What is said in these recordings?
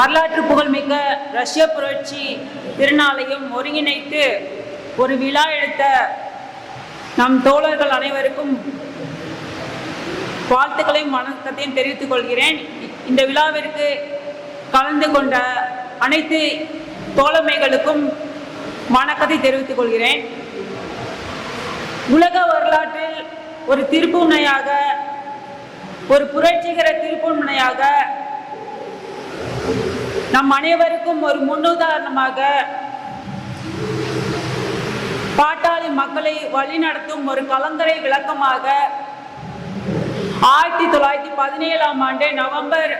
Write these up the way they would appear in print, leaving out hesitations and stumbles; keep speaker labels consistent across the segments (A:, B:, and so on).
A: வரலாற்று புகழ்மிக்க ரஷ்ய புரட்சி திருநாளையும் ஒருங்கிணைத்து ஒரு விழா எடுத்த நம் தோழர்கள் அனைவருக்கும் வாழ்த்துக்களையும் வணக்கத்தையும் தெரிவித்துக் கொள்கிறேன். இந்த விழாவிற்கு கலந்து கொண்ட அனைத்து தோழமைகளுக்கும் வணக்கத்தை தெரிவித்துக் கொள்கிறேன். உலக வரலாற்றில் ஒரு திருப்புமுனையாக, ஒரு புரட்சிகர திருப்புமுனையாக, நம் அனைவருக்கும் ஒரு முன்னுதாரணமாக, பாட்டாளி மக்களை வழிநடத்தும் ஒரு கலங்கரை விளக்கமாக 1917ஆம் ஆண்டு நவம்பர்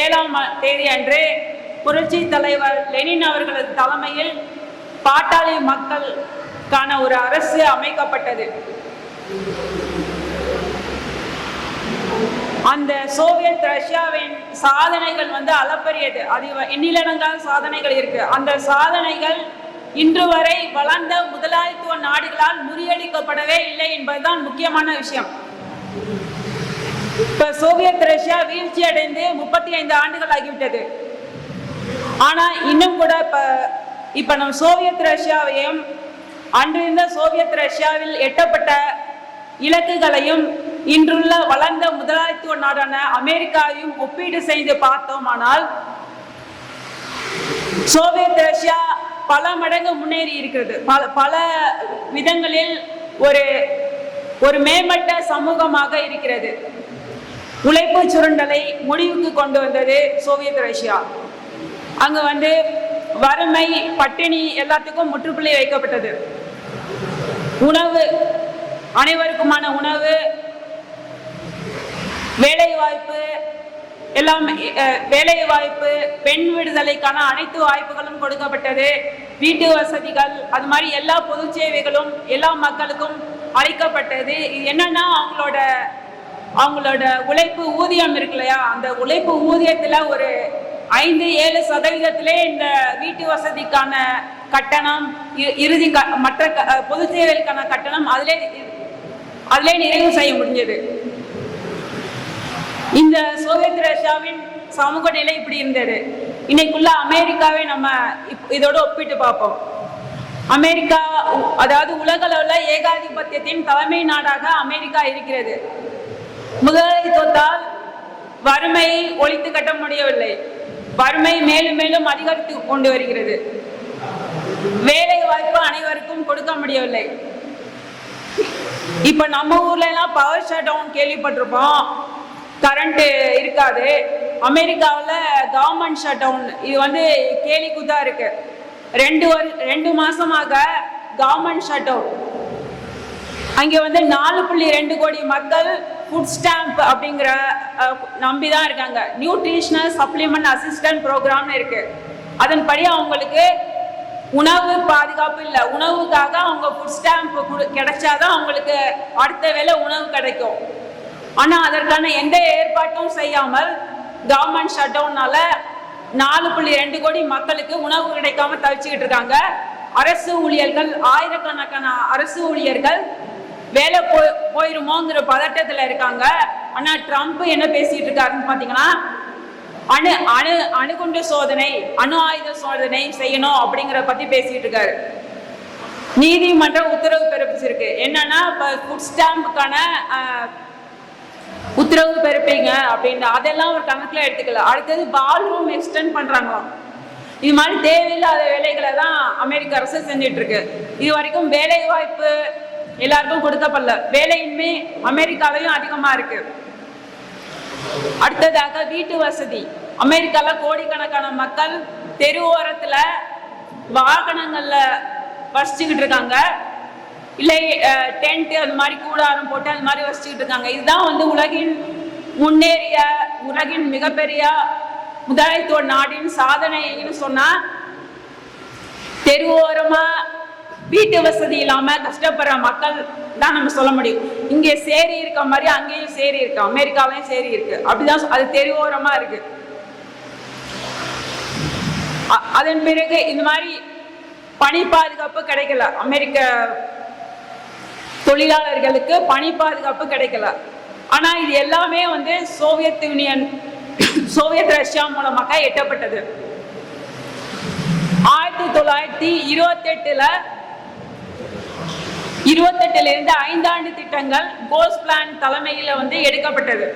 A: 7ஆம் தேதி அன்று புரட்சி தலைவர் லெனின் அவர்களது தலைமையில் பாட்டாளி மக்களுக்கான ஒரு அரசு அமைக்கப்பட்டது. அந்த சோவியத் ரஷ்யாவின் சாதனைகள் அளப்பரியது. அது எண்ணிலடங்காத சாதனைகள் இருக்கு. அந்த சாதனைகள் இன்று வரை வளர்ந்த முதலாளித்துவ நாடுகளால் முறியடிக்கப்படவே இல்லை என்பதுதான் முக்கியமான விஷயம். இப்ப சோவியத் ரஷ்யா வீழ்ச்சி அடைந்து 35 ஆண்டுகள் ஆகிவிட்டது. ஆனா இன்னும் கூட இப்ப நம் சோவியத் ரஷ்யாவையும் அன்றிருந்த சோவியத் ரஷ்யாவில் எட்டப்பட்ட இலக்குகளையும் இன்றுள்ள வளர்ந்த முதலாளித்துவ நாடான அமெரிக்காவையும் ஒப்பீடு செய்து பார்த்தோமானால் சோவியத் ரஷ்யா பல மடங்கு முன்னேறி இருக்கிறது. பல விதங்களில் ஒரு மேம்பட்ட சமூகமாக இருக்கிறது. உழைப்பு சுரண்டலை முடிவுக்கு கொண்டு வந்தது சோவியத் ரஷ்யா. அங்கு வறுமை, பட்டினி எல்லாத்துக்கும் முற்றுப்புள்ளி வைக்கப்பட்டது. உணவு, அனைவருக்குமான உணவு, வேலைவாய்ப்பு எல்லாம், வேலைவாய்ப்பு, பெண் விடுதலைக்கான அனைத்து வாய்ப்புகளும் கொடுக்கப்பட்டது. வீட்டு வசதிகள், அது மாதிரி எல்லா பொது சேவைகளும் எல்லா மக்களுக்கும் அளிக்கப்பட்டது. இது என்னன்னா அவங்களோட உழைப்பு ஊதியம் இருக்கு இல்லையா, அந்த உழைப்பு ஊதியத்துல ஒரு 5-7% இந்த வீட்டு வசதிக்கான கட்டணம், இறுதி மற்ற பொது சேவைகளுக்கான கட்டணம் அதிலே நிறைவு செய்ய முடிஞ்சது. இந்த சோவியத் ரஷ்யாவின் சமூக நிலை இப்படி இருந்தது. இன்னைக்குள்ள அமெரிக்காவை நம்ம இதோட ஒப்பிட்டு பார்ப்போம். அமெரிக்கா, அதாவது உலக அளவில் ஏகாதிபத்தியத்தின் தலைமை நாடாக அமெரிக்கா இருக்கிறது. முதலாளித்துவத்தால் வறுமையை ஒழித்து கட்ட முடியவில்லை. வறுமை மேலும் மேலும் அதிகரித்து கொண்டு வருகிறது. வேலை வாய்ப்பு அனைவருக்கும் கொடுக்க முடியவில்லை. இப்ப நம்ம ஊர்ல எல்லாம் பவர் ஷட் டவுன் கேள்விப்பட்டிருப்போம், கரண்ட் இருக்காது. அமெரிக்காவில் கவர்மெண்ட் ஷட் டவுன், இது கேலிக்குத்தா இருக்கு. 2 மாசமாக கவர்மெண்ட் ஷட் டவுன். அங்கே 4.2 கோடி மக்கள் ஃபுட் ஸ்டாம்ப் அப்படிங்கிற நம்பிதான் இருக்காங்க. நியூட்ரிஷனல் சப்ளிமெண்ட் அசிஸ்டன்ட் ப்ரோக்ராம்னு இருக்கு. அதன்படி அவங்களுக்கு உணவு பாதுகாப்பு இல்லை. உணவுக்காக அவங்க ஃபுட் ஸ்டாம்ப் கிடைச்சாதான் அவங்களுக்கு அடுத்த வேளை உணவு கிடைக்கும். ஆனா அதற்கான எந்த ஏற்பாட்டும் செய்யாமல் கவர்மெண்ட் ஷட் டவுன்னால 4.2 கோடி மக்களுக்கு உணவு கிடைக்காம தவிச்சுக்கிட்டு இருக்காங்க. அரசு ஊழியர்கள், ஆயிரக்கணக்கான அரசு ஊழியர்கள் வேலை போயிருமோங்கிற பதட்டத்துல இருக்காங்க. ஆனா ட்ரம்ப் என்ன பேசிட்டு இருக்காருன்னு பாத்தீங்கன்னா, அணுகுண்டு சோதனை, அணு ஆயுத சோதனை செய்யணும் அப்படிங்கிற பத்தி பேசிட்டு இருக்காரு. நீதிமன்றம் உத்தரவு பிறப்பிச்சிருக்கு. என்னன்னா இப்ப ஃபுட் ஸ்டாம்புக்கான உத்தரவு பிறப்பீங்க அப்படின்னு, அதெல்லாம் ஒரு கணக்குல எடுத்துக்கல. அடுத்தது பால்ரூம் எக்ஸ்டெண்ட் பண்றாங்களாம். இது மாதிரி தேவையில்லாத வேலைகளை தான் அமெரிக்க அரசு செஞ்சிட்டு இருக்கு. இது வரைக்கும் வேலை வாய்ப்பு எல்லாருக்கும் கொடுக்கப்படல. வேலையின்மை அமெரிக்காலையும் அதிகமா இருக்கு. அடுத்ததாக வீட்டு வசதி. அமெரிக்கால கோடிக்கணக்கான மக்கள் தெருவோரத்துல வாகனங்கள்ல வசிச்சுக்கிட்டு இருக்காங்க. இல்லை டென்ட், அது மாதிரி கூடாரம் போட்டு அது மாதிரி வசிச்சுக்கிட்டு இருக்காங்க. இதுதான் உலகின் முன்னேறிய, உலகின் மிகப்பெரிய முதலாளித்துவ நாடின் சாதனைன்னு சொன்னா, தெருவோரமா வீட்டு வசதி இல்லாம கஷ்டப்படுற மக்கள் தான் நம்ம சொல்ல முடியும். இங்கே சேரி இருக்க மாதிரி அங்கேயும் சேரி இருக்கு, அமெரிக்காலையும் சேரி இருக்கு. அப்படிதான் அது தெருவோரமா இருக்கு. அதன் பிறகு இந்த மாதிரி பணி பாதுகாப்பு கிடைக்கல. அமெரிக்க தொழிலாளர்களுக்கு பணி பாதுகாப்பு கிடைக்கல. ஆனா இது எல்லாமே சோவியத் யூனியன் சோவியத் ரஷ்யா மூலமாக எட்டப்பட்டது. 1928 இருந்து 5 ஆண்டு திட்டங்கள் கோல்ஸ் பிளான் தலைமையில எடுக்கப்பட்டது.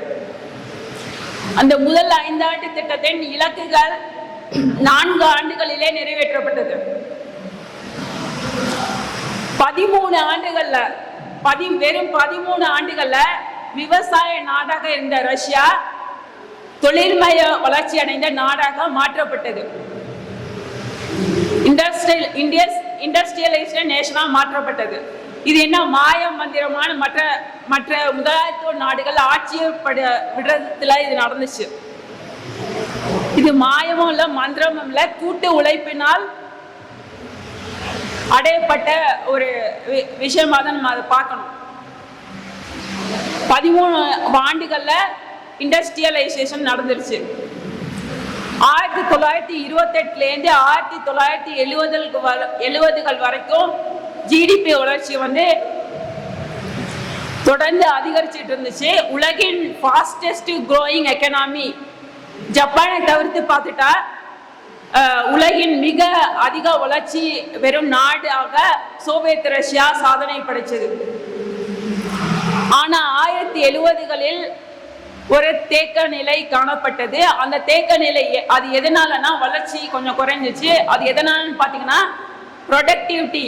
A: அந்த முதல் 5 ஆண்டு திட்டத்தின் இலக்குகள் 4 ஆண்டுகளிலே நிறைவேற்றப்பட்டது. 13 ஆண்டுகள்ல வெறும் 13 ஆண்டுகள்ல விவசாய நாடாக இருந்த ரஷ்யா தொழில்மய வளர்ச்சி அடைந்த நாடாக மாற்றப்பட்டது. இண்டஸ்ட்ரியலைஸ்ட் நேஷனா மாற்றப்பட்டது. இது என்ன மாய மந்திரமான மற்ற முதலாளித்துவ நாடுகள் ஆட்சியை விடுறதுல இது நடந்துச்சு. இது மாயமும் இல்ல, மந்திரமும் இல்ல, கூட்டு உழைப்பினால் அடையப்பட்ட ஒரு விஷயமா தான் நம்ம அதை பார்க்கணும். 13 ஆண்டுகள்ல இண்டஸ்ட்ரியலைசேஷன் நடந்துருச்சு. 1928 இருந்து 1970 வரைக்கும் ஜிடிபி வளர்ச்சி தொடர்ந்து அதிகரிச்சுட்டு இருந்துச்சு. உலகின் ஃபாஸ்டஸ்ட் க்ரோயிங் எக்கனாமி ஜப்பானை தவிர்த்து பார்த்துட்டா உலகின் மிக அதிக வளர்ச்சி வெறும் நாடாக சோவியத் ரஷ்யா சாதனை படைச்சது. ஆனா 1970களில் ஒரு தேக்க நிலை காணப்பட்டது. அந்த தேக்க நிலை அது எதனாலனா வளர்ச்சி கொஞ்சம் குறைஞ்சிச்சு. அது எதனாலன்னு பாத்தீங்கன்னா ப்ரொடக்டிவிட்டி,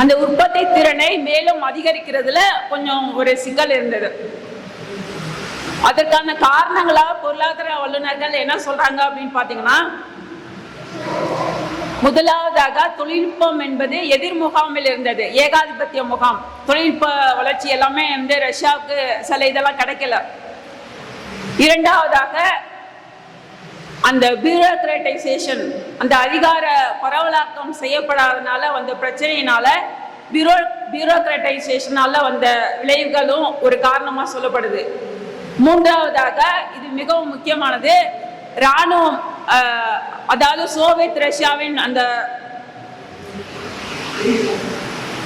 A: அந்த உற்பத்தி திறனை மேலும் அதிகரிக்கிறதுல கொஞ்சம் ஒரு சிக்கல் இருந்தது. அதற்கான காரணங்களா பொருளாதார வல்லுநர்கள் என்ன சொல்றாங்க அப்படின்னு பாத்தீங்கன்னா, முதலாவதாக தொழில்நுட்பம் என்பது எதிர் முகாமில் இருந்தது, ஏகாதிபத்திய முகாம். தொழில்நுட்ப வளர்ச்சி எல்லாமே ரஷ்யாவுக்கு சில இதெல்லாம் கிடைக்கல. இரண்டாவதாக அந்த பியூரோக்ராட்டைசேஷன், அந்த அதிகார பரவலாக்கம் செய்யப்படாதனால வந்த பிரச்சனையினால பியூரோக்ராட்டைசேஷனால வந்த விளைவுகளும் ஒரு காரணமா சொல்லப்படுது. மூன்றாவதாக இது மிகவும் முக்கியமானது, இராணுவம், அதாவது சோவியத் ரஷ்யாவின் அந்த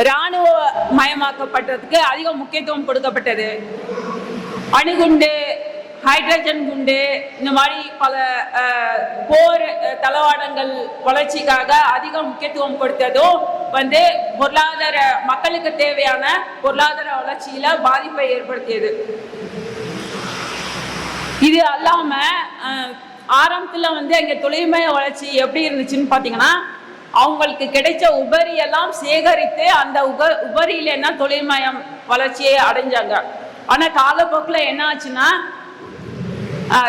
A: இராணுவ மயமாக்கப்பட்டதுக்கு அதிக முக்கியத்துவம் கொடுக்கப்பட்டது. அணுகுண்டு, ஹைட்ரஜன் குண்டு, இந்த மாதிரி பல போர் தளவாடங்கள் வளர்ச்சிக்காக அதிக முக்கியத்துவம் கொடுத்ததும் பொருளாதார மக்களுக்கு தேவையான பொருளாதார வளர்ச்சியில பாதிப்பை ஏற்படுத்தியது. இது அல்லாம ஆரம்பத்துல அங்க தொழில்மய வளர்ச்சி எப்படி இருந்துச்சுன்னு பாத்தீங்கன்னா, அவங்களுக்கு கிடைச்ச உபரி எல்லாம் சேகரித்து அந்த உபரியில என்ன தொழில்மயம் வளர்ச்சியை அடைஞ்சாங்க. ஆனா காலப்போக்கில் என்ன ஆச்சுன்னா,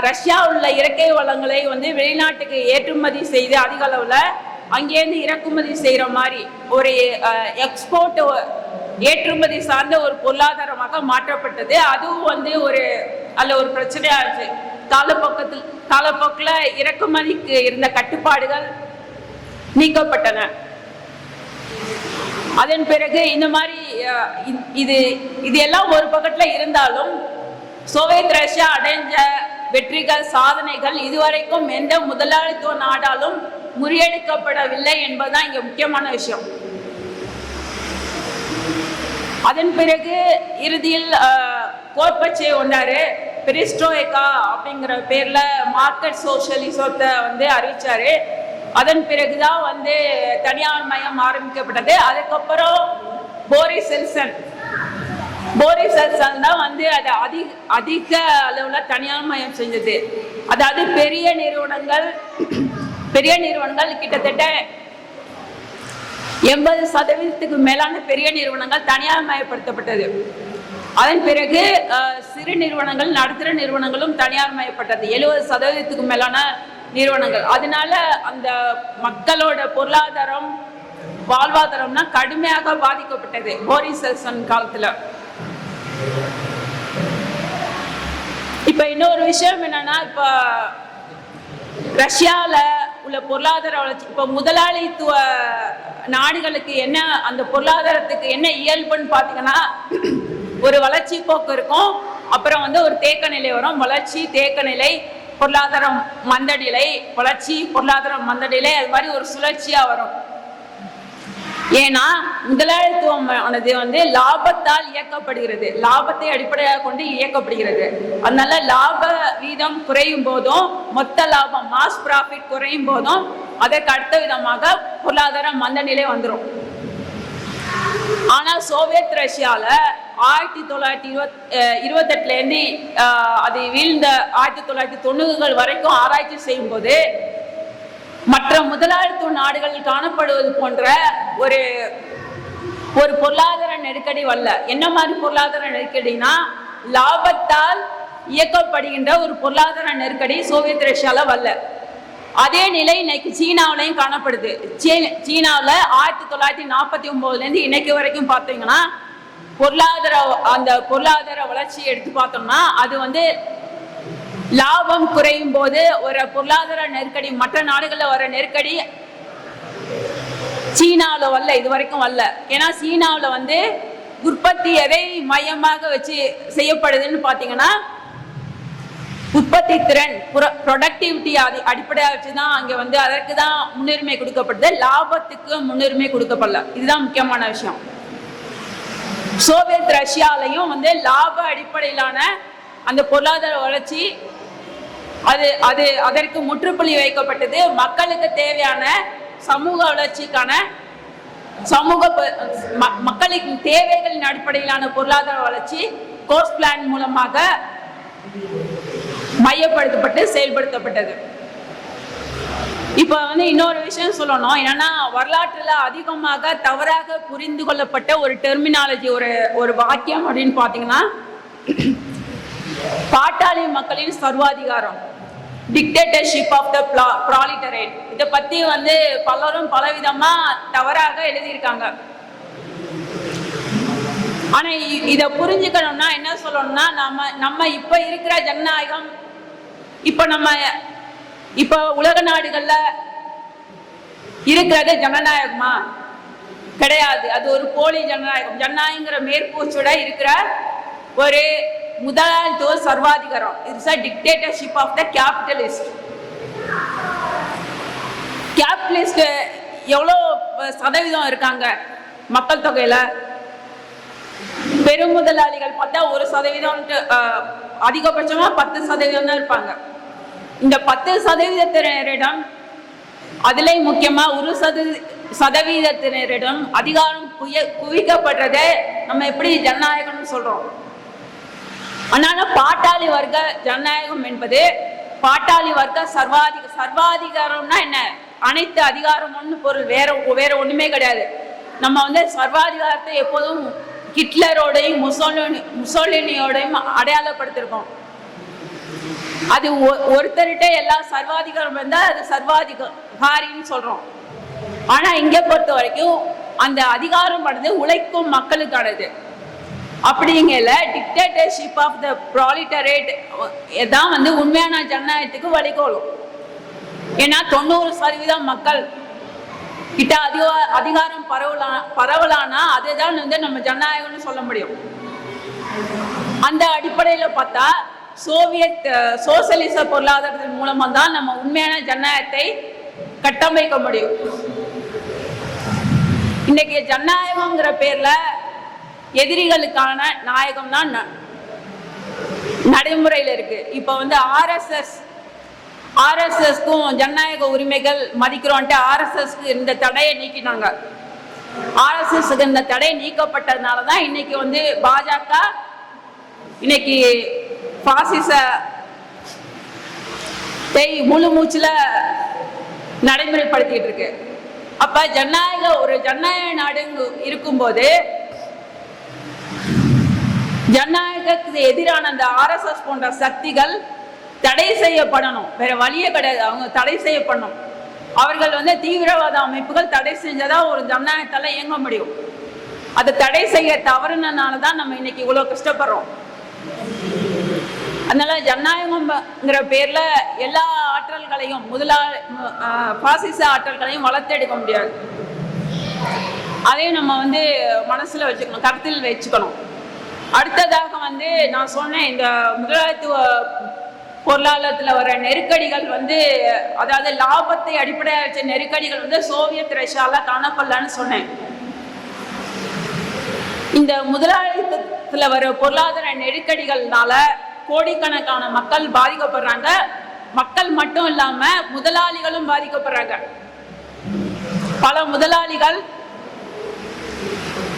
A: ரஷ்யா உள்ள இயற்கை வளங்களை வெளிநாட்டுக்கு ஏற்றுமதி செய்து அதிக அளவுல அங்கேருந்து இறக்குமதி செய்யற மாதிரி ஒரு எக்ஸ்போர்ட், ஏற்றுமதி சார்ந்த ஒரு பொருளாதாரமாக மாற்றப்பட்டது. அதுவும் அதுல ஒரு பிரச்சனையா இருந்துச்சு. காலப்போக்கில் இறக்குமதிக்கு இருந்த கட்டுப்பாடுகள் நீக்கப்பட்டன. அதன் பிறகு இந்த மாதிரி இது எல்லாம் ஒரு பக்கத்துல இருந்தாலும் சோவியத் ரஷ்யா அடைஞ்ச வெற்றிகள், சாதனைகள் இதுவரைக்கும் எந்த முதலாளித்துவ நாடாலும் முறியடிக்கப்படவில்லை என்பதுதான் இங்க முக்கியமான விஷயம். அதன் பிறகு இறுதியில் கோர்பச்சே வந்தாரு, பெரிஸ்ட்ரோய்கா அப்படிங்கிற பேர்ல மார்க்கெட் சோசியலிசத்தை அறிவிச்சாரு. அதன் பிறகுதான் தனியார் மயம் ஆரம்பிக்கப்பட்டது. அதுக்கப்புறம் போரிஸ் எல்சன் தான் அதை அதிக அளவுல தனியார் மயம் செஞ்சது. அதாவது பெரிய நிறுவனங்கள் கிட்டத்தட்ட 80% மேலான பெரிய நிறுவனங்கள் தனியார் மயப்படுத்தப்பட்டது. அதன் பிறகு சிறு நிறுவனங்கள், நடுத்தர நிறுவனங்களும் தனியார் மயப்பட்டது. 70% மேலான நிறுவனங்கள். அதனால அந்த மக்களோட பொருளாதாரம், வாழ்வாதாரம்னா கடுமையாக பாதிக்கப்பட்டது போரிஸ் எல்சன் காலத்துல. இப்ப இன்னொரு விஷயம் என்னன்னா, இப்ப ரஷ்யால உள்ள பொருளாதார வளர்ச்சி, இப்ப முதலாளித்துவ நாடுகளுக்கு என்ன, அந்த பொருளாதாரத்துக்கு என்ன இயல்புன்னு பாத்தீங்கன்னா, ஒரு வளர்ச்சி போக்கு இருக்கும், அப்புறம் ஒரு தேக்க நிலை வரும். வளர்ச்சி, தேக்க நிலை, பொருளாதாரம் மந்தநிலை, வளர்ச்சி, பொருளாதாரம் மந்தநிலை, அது மாதிரி ஒரு சுழற்சியா வரும். ஏன்னா முதலாளித்துவம் ஆனது லாபத்தால் இயக்கப்படுகிறது, லாபத்தை அடிப்படையாக கொண்டு இயக்கப்படுகிறது. அதனால லாப வீதம் குறையும் போதும், மொத்த லாபம் மாஸ் ப்ராஃபிட் குறையும் போதும் அதற்கு அடுத்த விதமாக பொருளாதார மந்த நிலை வந்துடும். ஆனா சோவியத் ரஷ்யால 1928 இருந்து அது வீழ்ந்த 1990 வரைக்கும் ஆராய்ச்சி செய்யும் போது மற்ற முதலாளித்துவ நாடுகளில் காணப்படுவது போன்ற ஒரு பொருளாதார நெருக்கடி வரல. என்ன மாதிரி பொருளாதார நெருக்கடினா, லாபத்தால் இயக்கப்படுகின்ற ஒரு பொருளாதார நெருக்கடி சோவியத் ரஷ்யால வரல. அதே நிலை இன்னைக்கு சீனாவிலையும் காணப்படுது. சீனாவில் 1949 இன்னைக்கு வரைக்கும் பார்த்தீங்கன்னா பொருளாதார வளர்ச்சி எடுத்து பார்த்தோம்னா அது லாபம் குறையும் போது ஒரு பொருளாதார நெருக்கடி, மற்ற நாடுகளில் வர நெருக்கடி சீனாவில் வரல, இது வரைக்கும் வரல. ஏன்னா சீனாவில் உற்பத்தி எதை மையமாக வச்சு செய்யப்படுதுன்னு பார்த்தீங்கன்னா, உற்பத்தி திறன் ப்ரொடக்டிவிட்டி அடிப்படையாக வச்சுதான் அங்கே அதற்கு தான் முன்னுரிமை கொடுக்கப்படுது, லாபத்துக்கு முன்னுரிமை கொடுக்கப்படல. இதுதான் முக்கியமான விஷயம். சோவியத் ரஷ்யாலையும் லாப அடிப்படையிலான அந்த பொருளாதார வளர்ச்சி அதற்கு முற்றுப்புள்ளி வைக்கப்பட்டது. மக்களுக்கு தேவையான சமூக வளர்ச்சிக்கான மக்களின் தேவைகளின் அடிப்படையிலான பொருளாதார வளர்ச்சி கோர்ஸ் பிளான் மூலமாக மையப்படுத்தப்பட்டு செயல்படுத்தப்பட்டது. இப்ப இன்னொரு விஷயம் சொல்லணும். என்னன்னா, வரலாற்றுல அதிகமாக தவறாக புரிந்து கொள்ளப்பட்ட ஒரு டெர்மினாலஜி, ஒரு வாக்கியம் அப்படின்னு பாத்தீங்கன்னா, பாட்டாளி மக்களின் சர்வாதிகாரம், டிக்டேட்டர்ஷிப் ஆஃப் த ப்ராலிட்டரேட். இதை பத்தி பலரும் பலவிதமா தவறாக எழுதியிருக்காங்க. ஆனா இத புரிஞ்சுக்கணும்னா என்ன சொல்லணும்னா, நம்ம இப்ப இருக்கிற ஜனநாயகம், இப்ப உலக நாடுகள்ல இருக்கிறது ஜனநாயகமா? கிடையாது. அது ஒரு போலி ஜனநாயகம். ஜனநாயகங்கிற மேற்பூச்சோட இருக்கிற ஒரு முதலாளித்துவ சர்வாதிகாரம். It's a dictatorship of the capitalist. Capitalist எவ்வளோ சதவீதம் இருக்காங்க மக்கள் தொகையில? பெரும் முதலாளிகள் பார்த்தா 1%, அதிகபட்சமா 10% தான் இருப்பாங்க. இந்த 10%, அதிலே முக்கியமா 1% அதிகாரம் குவிக்கப்படுறதே நம்ம எப்படி ஜனநாயகம்னு சொல்றோம். அதனால பாட்டாளி வர்க்க ஜனநாயகம் என்பது பாட்டாளி வர்க்க சர்வாதிகாரம்னா என்ன? அனைத்து அதிகாரம்னு பொருள், வேற ஒண்ணுமே கிடையாது. நம்ம சர்வாதிகாரத்தை எப்போதும் ஹிட்லரோடையும் முசோலினியோடையும் அடையாளப்படுத்திருக்கோம். அது ஒருத்தருகிட்ட எல்லா சர்வாதிகாரம் இருந்தா அது சர்வாதிகாரின்னு சொல்றோம். ஆனா இங்க பொறுத்த வரைக்கும் அந்த அதிகாரம் உழைக்கும் மக்களுக்கானது. அப்படிங்கல டிக்டேட்டர்ஷிப் ஆஃப் த ப்ராலிட்டரேட் தான் உண்மையான ஜனநாயகத்துக்கு வழிகோலும். ஏன்னா 90% மக்கள் கிட்ட அதிகாரம் பரவலானா அதுதான் நம்ம ஜனநாயகம்னு சொல்ல முடியும். அந்த அடிப்படையில பார்த்தா சோசியலிச பொருளாதாரத்தின் மூலமா தான் நம்ம உண்மையான ஜனநாயகத்தை கட்டமைக்க முடியும். இன்னைக்கு ஜனநாயகம்ங்கிற பேர்ல எதிரிகளுக்கான நாயகம் தான் நடைமுறையில் இருக்கு. இப்ப ஆர்எஸ்எஸ்க்கும் ஜனநாயக உரிமைகள் மதிக்கிறோன்ட்டு ஆர்எஸ்எஸ்க்கு இந்த தடையை நீக்கினாங்க. ஆர்எஸ்எஸ்க்கு இந்த தடை நீக்கப்பட்டதுனாலதான் இன்னைக்கு பாஜக இன்னைக்கு பாசிசத்தை முழு மூச்சுல நடைமுறைப்படுத்திட்டு இருக்கு. அப்ப ஒரு ஜனநாயக நாடு இருக்கும்போது ஜனநாயகத்துக்கு எதிரான அந்த ஆர்எஸ்எஸ் போன்ற சக்திகள் தடை செய்யப்படணும். வேற வழியே கிடையாது. அவங்க தடை செய்யப்படணும். அவர்கள் தீவிரவாத அமைப்புகள் தடை செஞ்சதான் ஒரு ஜனநாயகத்தால இயங்க முடியும். அதை தடை செய்ய தவறுனாலதான் நம்ம இன்னைக்கு இவ்வளவு கஷ்டப்படுறோம். அதனால ஜனநாயகம்ங்கிற பேர்ல எல்லா ஆற்றல்களையும் பாசிச ஆற்றல்களையும் வளர்த்தெடுக்க முடியாது. அதையும் நம்ம மனசுல வச்சுக்கணும், கருத்தில் வச்சுக்கணும். அடுத்ததாக நான் சொன்னேன், இந்த முதலாளித்துவ பொருளாதாரத்துல வர நெருக்கடிகள் அதாவது லாபத்தை அடிப்படையாக வச்ச நெருக்கடிகள் சோவியத் ரஷ்யால காணப்படலன்னு சொன்னேன். இந்த முதலாளித்துவத்துல வர பொருளாதார நெருக்கடிகள்னால கோடிக்கணக்கான மக்கள் பாதிக்கப்படுறாங்க. மக்கள் மட்டும் இல்லாம முதலாளிகளும் பாதிக்கப்படுறாங்க. பல முதலாளிகள்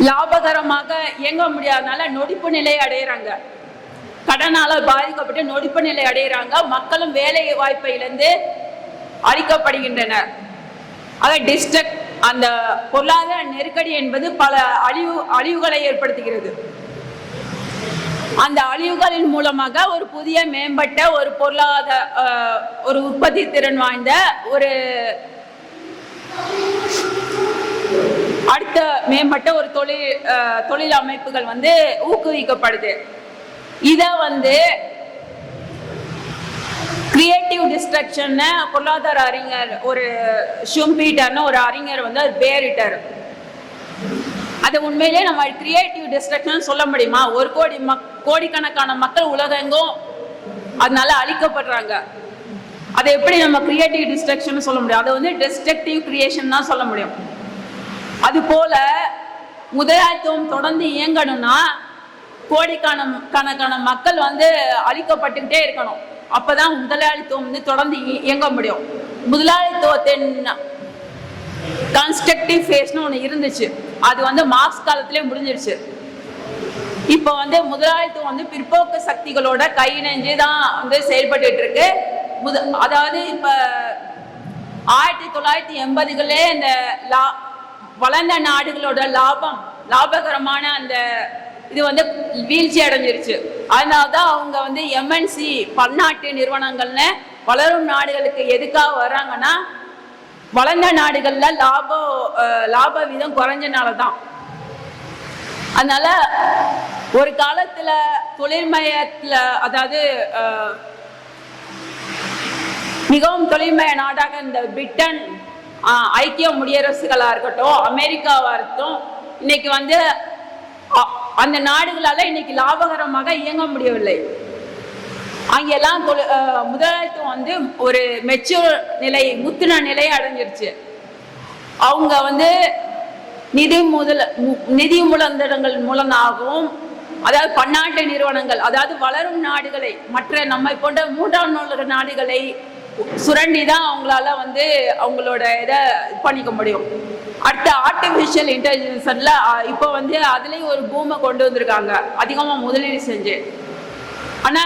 A: லாபகரமாக இயங்க முடியாதனால நொடிப்பு நிலை அடைகிறாங்க. கடனால பாதிக்கப்பட்டு நொடிப்பு நிலை அடைகிறாங்க. மக்களும் வேலை வாய்ப்பை இழந்து அழிக்கப்படுகின்றனர். அந்த பொருளாதார நெருக்கடி என்பது பல அழிவுகளை ஏற்படுத்துகிறது. அந்த அழிவுகளின் மூலமாக ஒரு புதிய மேம்பட்ட ஒரு ஒரு உற்பத்தி திறன் வாய்ந்த ஒரு அடுத்த மேம்பட்ட ஒரு தொழில் அமைப்புகள் ஊக்குவிக்கப்படுது. இத கிரியேட்டிவ் டிஸ்ட்ரக்ஷன் பொருளாதார அறிஞர் ஒரு ஷும்பீட்டர்னு ஒரு அறிஞர் அது பேரிட்டார். அது உண்மையிலே நம்ம கிரியேட்டிவ் டிஸ்ட்ரக்ஷன் சொல்ல முடியுமா? ஒரு கோடிக்கணக்கான மக்கள் உலகெங்கும் அதனால அழிக்கப்படுறாங்க. அதை எப்படி நம்ம கிரியேட்டிவ் டிஸ்ட்ரக்ஷன் சொல்ல முடியும்? அதை டிஸ்ட்ரக்டிவ் கிரியேஷன் தான் சொல்ல முடியும். அது போல முதலாளித்துவம் தொடர்ந்து இயங்கணும்னா கோடிக்கணக்கான மக்கள் அழிக்கப்பட்டுக்கிட்டே இருக்கணும். அப்பதான் முதலாளித்துவம் தொடர்ந்து இயங்க முடியும். முதலாளித்துவத்தின் கன்ஸ்ட்ரக்டிவ் ஃபேஸ்னு ஒன்று இருந்துச்சு. அது மார்க்ஸ் காலத்திலே முடிஞ்சிருச்சு. இப்போ முதலாளித்துவம் பிற்போக்கு சக்திகளோட கையிணைஞ்சு தான் செயல்பட்டு இருக்கு. அதாவது இப்ப 1980களே இந்த வளர்ந்த நாடுகளோட லாபகரமான அந்த இது வீழ்ச்சி அடைஞ்சிருச்சு. அதனாலதான் அவங்க எம்என்சி பன்னாட்டு நிறுவனங்கள்னு வளரும் நாடுகளுக்கு எதுக்காக வர்றாங்கன்னா வளர்ந்த நாடுகள்ல லாப வீதம் குறைஞ்சனாலதான். அதனால ஒரு காலத்துல தொழில்மயத்துல அதாவது மிகவும் தொழில்மய நாடாக இந்த பிரிட்டன், ஐக்கிய முடியரசுகளா இருக்கட்டும், அமெரிக்காவா இருக்கட்டும், இன்னைக்கு அந்த நாடுகளால இன்னைக்கு லாபகரமாக இயங்க முடியவில்லை. அங்கெல்லாம் முதலாளித்துவம் ஒரு மெச்சூர் நிலை, முத்துன நிலையை அடைஞ்சிருச்சு. அவங்க நிதி மூலதனங்கள் மூலமாகவும், அதாவது பன்னாட்டு நிறுவனங்கள், அதாவது வளரும் நாடுகளை, மற்ற நம்மை போன்ற மூன்றாம் உலக நாடுகளை சுரண்டிதான் அவங்களால அவங்களோட இதை பண்ணிக்க முடியும். அடுத்த ஆர்டிபிஷியல் இன்டெலிஜென்ஸ்ல இப்போ அதுலயும் ஒரு பூமை கொண்டு வந்திருக்காங்க, அதிகமா முதலீடு செஞ்சு. ஆனா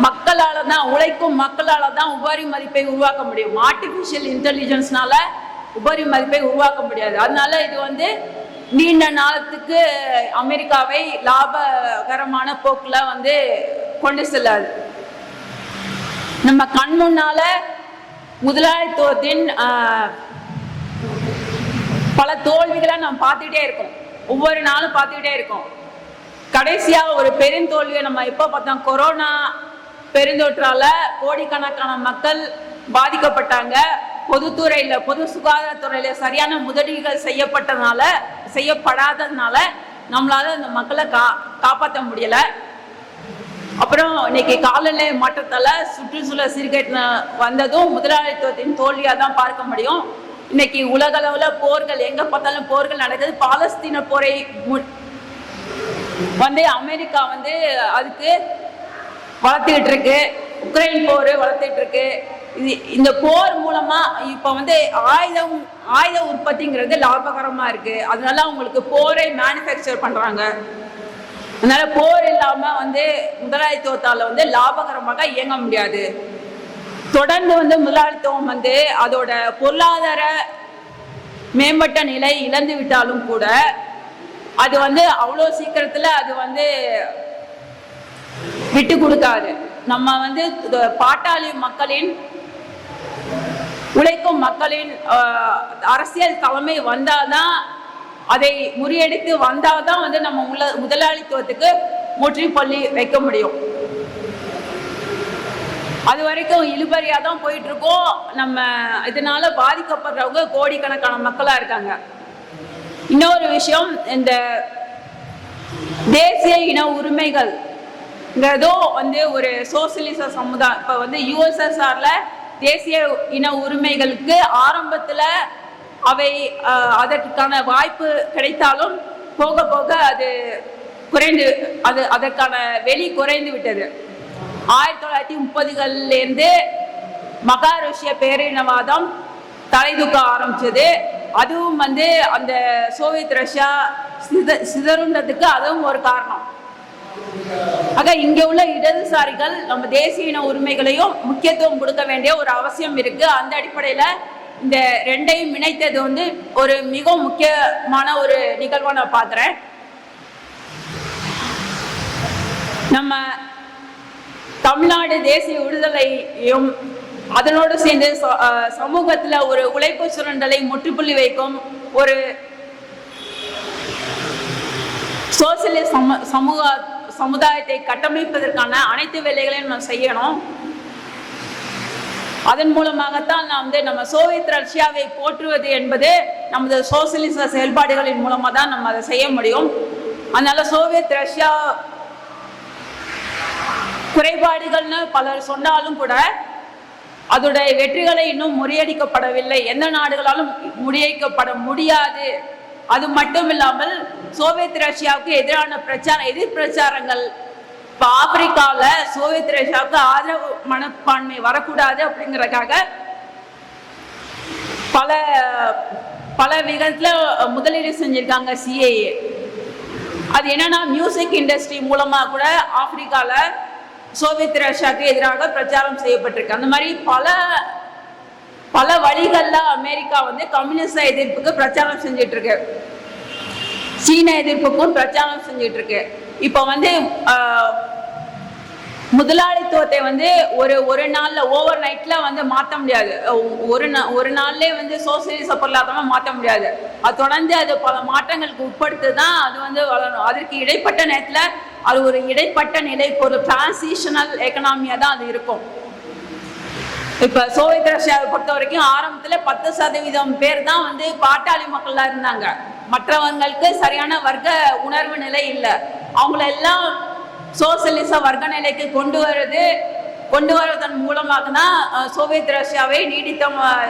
A: மக்களால தான், உழைக்கும் மக்களால தான் உபரி மதிப்பை உருவாக்க முடியும். ஆர்டிபிஷியல் இன்டெலிஜென்ஸ்னால உபரி மதிப்பை உருவாக்க முடியாது. அதனால இது நீண்ட நாளத்துக்கு அமெரிக்காவை லாபகரமான போக்குல கொண்டு செல்லாது. நம்ம கண் முன்னால முதலாளித்துவத்தின் பல தோல்விகளை நம்ம பார்த்துக்கிட்டே இருக்கோம், ஒவ்வொரு நாளும் பார்த்துக்கிட்டே இருக்கோம். கடைசியா ஒரு பெருந்தோல்வியை நம்ம எப்போ பார்த்தோம்? கொரோனா பெருந்தொற்றால கோடிக்கணக்கான மக்கள் பாதிக்கப்பட்டாங்க. பொது சுகாதாரத்துறையில சரியான முதலீடுகள் செய்யப்படாததுனால நம்மளால அந்த மக்களை காப்பாற்ற முடியல. அப்புறம் இன்னைக்கு காலநிலை மாற்றத்தால சுற்றுச்சூழல் சீர்கேட்டு வந்ததும் முதலாளித்துவத்தின் தோல்வியா தான் பார்க்க முடியும். இன்னைக்கு உலக அளவுல போர்கள், எங்க பார்த்தாலும் போர்கள் நடக்குது. பாலஸ்தீன போரை அமெரிக்கா அதுக்கு வளர்த்துக்கிட்டு இருக்கு. உக்ரைன் போர் வளர்த்துட்டு இருக்கு. இந்த போர் மூலமா இப்ப ஆயுத உற்பத்திங்கிறது லாபகரமா இருக்கு. அதனால அவங்களுக்கு போரை மேனுஃபேக்சர் பண்றாங்க. அதனால போர் இல்லாம முதலாளித்துவத்தால லாபகரமாக இயங்க முடியாது. தொடர்ந்து முதலாளித்துவம் அதோட பொருளாதார மேம்பட்ட நிலை இழந்து விட்டாலும் கூட அது அவ்வளோ சீக்கிரத்துல அது விட்டு கொடுக்காது. நம்ம பாட்டாளி மக்களின், உழைக்கும் மக்களின் அரசியல் தலைமை வந்தாதான், அதை முறியடித்து வந்தாதான் நம்ம முதலாளித்துவத்துக்கு முற்றுப்புள்ளி வைக்க முடியும். அது வரைக்கும் இழுபறியா தான் போயிட்டு இருக்கோம். நம்ம இதனால பாதிக்கப்படுறவங்க கோடிக்கணக்கான மக்களா இருக்காங்க. இன்னொரு விஷயம், இந்த தேசிய இன உரிமைகள்ங்கிறதோ ஒரு சோசியலிச சமுதாயம். இப்ப யுஎஸ்எஸ்ஆர்ல தேசிய இன உரிமைகளுக்கு ஆரம்பத்துல அவை அதற்கான வாய்ப்பு கிடைத்தாலும் போக போக அது குறைந்து அதற்கான வெளி குறைந்து விட்டது. 1930களிலிருந்து மகா ரஷ்ய பேரினவாதம் தலை தூக்க ஆரம்பிச்சது. அதுவும் வந்து அந்த சோவியத் ரஷ்யா சிதறுன்றதுக்கு அதுவும் ஒரு காரணம். ஆக இங்க உள்ள இடதுசாரிகள் நம்ம தேசிய இன உரிமைகளையும் முக்கியத்துவம் கொடுக்க வேண்டிய ஒரு அவசியம் இருக்கு. அந்த அடிப்படையில இந்த ரெண்டையும் இணைத்தது வந்து ஒரு மிக முக்கியமான ஒரு நிகழ்வா நான் பார்க்கிறேன். நம்ம தமிழ்நாடு தேசிய விடுதலையும் அதனோடு சேர்ந்து சமூகத்துல ஒரு உழைப்பு சுரண்டலை முற்றுப்புள்ளி வைக்கும் ஒரு சோசியலிஸ்ட் சமுதாயத்தை கட்டமைப்பதற்கான அனைத்து வேலைகளையும் நம்ம செய்யணும். அதன் மூலமாகத்தான் நம்ம சோவியத் ரஷ்யாவை போற்றுவது என்பது நமது சோசியலிச செயல்பாடுகளின் மூலமா தான் நம்ம அதை செய்ய முடியும். அதனால சோவியத் ரஷ்யா குறைபாடுகள்னு பலர் சொன்னாலும் கூட அதோடைய வெற்றிகளை இன்னும் முறியடிக்கப்படவில்லை. எந்த நாடுகளாலும் முறியடிக்கப்பட முடியாது. அது மட்டும் இல்லாமல் சோவியத் ரஷ்யாவுக்கு எதிரான எதிர் பிரச்சாரங்கள் இப்போ ஆப்பிரிக்காவில் சோவியத் ரஷ்யாவுக்கு ஆதரவு மனப்பான்மை வரக்கூடாது அப்படிங்கிறதுக்காக பல பல விதத்தில் முதலீடு செஞ்சிருக்காங்க சிஏஏ. அது என்னன்னா மியூசிக் இண்டஸ்ட்ரி மூலமா கூட ஆப்பிரிக்காவில் சோவியத் ரஷ்யாவுக்கு எதிராக பிரச்சாரம் செய்யப்பட்டிருக்கு. அந்த மாதிரி பல வழிகள்ல அமெரிக்கா வந்து கம்யூனிஸ்ட் எதிர்ப்புக்கு பிரச்சாரம் செஞ்சிட்டு இருக்கு, சீன எதிர்ப்புக்கும் பிரச்சாரம் செஞ்சிட்டு இருக்கு. இப்போ வந்து முதலாளித்துவத்தை வந்து ஒரு நாள்ல ஓவர் நைட்ல வந்து மாற்ற முடியாது. ஒரு நாள்லயே வந்து சோசியலிச பொருளாதாரமா மாற்ற முடியாது. அது தொடர்ந்து அது பல மாற்றங்களுக்கு உட்படுத்து தான் அது வந்து வளரும். அதற்கு இடைப்பட்ட நேரத்துல அது ஒரு இடைப்பட்ட நிலை, ஒரு டிரான்சிஷனல் எக்கனாமியா தான் அது இருக்கும். இப்ப சோவியத் ரஷ்யாவை பொறுத்த வரைக்கும் ஆரம்பத்துல 10% பேர் தான் வந்து பாட்டாளி மக்களா இருந்தாங்க. மற்றவங்களுக்கு சரியான வர்க்க உணர்வு நிலை இல்லை. அவங்களெல்லாம் சோசியலிச வர்க்க நிலைக்கு கொண்டு வருவதன் மூலமாக தான் சோவியத் ரஷ்யாவை நீடித்த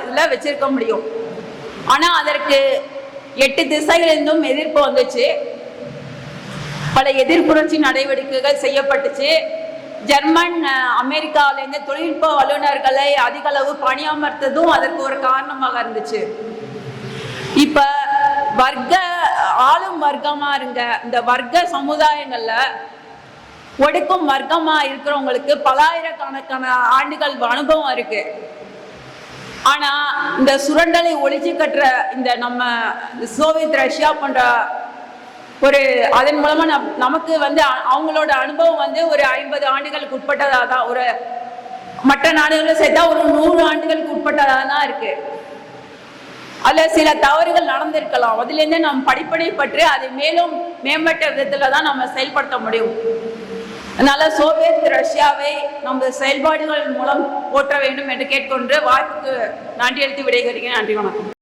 A: இதில் வச்சிருக்க முடியும். ஆனால் அதற்கு 8 திசைகளிலிருந்தும் எதிர்ப்பு வந்துச்சு. பல எதிர்ப்புரட்சி நடவடிக்கைகள் செய்யப்பட்டுச்சு. ஜெர்மன் அமெரிக்காவிலேருந்து தொழில்நுட்ப வல்லுநர்களை அதிக அளவு பணியமர்த்ததும் அதற்கு ஒரு காரணமாக இருந்துச்சு. இப்ப ஆளும் வர்க்கமா இருங்க இந்த வர்க்க சமுதாயங்கள்ல ஒடுக்கும் வர்க்கமா இருக்கிறவங்களுக்கு பலாயிரக்கணக்கான ஆண்டுகள் அனுபவம் இருக்கு. ஆனா இந்த சுரண்டலை ஒழிச்சு கட்டுற இந்த நம்ம சோவியத் ரஷ்யா போன்ற அதன் மூலமா நமக்கு வந்து அவங்களோட அனுபவம் வந்து ஒரு 50 ஆண்டுகளுக்கு உட்பட்டதா தான், ஒரு மற்ற நாடுகளை சேர்த்தா ஒரு 100 ஆண்டுகளுக்கு உட்பட்டதா தான் இருக்கு. அதுல சில தவறுகள் நடந்திருக்கலாம். அதுல இருந்து நாம் படிப்பனை பற்றி அதை மேலும் மேம்பட்ட விதத்துல தான் நம்ம செயல்படுத்த முடியும். அதனால சோவியத் ரஷ்யாவை நமது செயல்பாடுகள் மூலம் போற்ற வேண்டும் என்று கேட்கொண்டு வாய்ப்புக்கு நன்றி எழுத்து விடைகிறேன். நன்றி, வணக்கம்.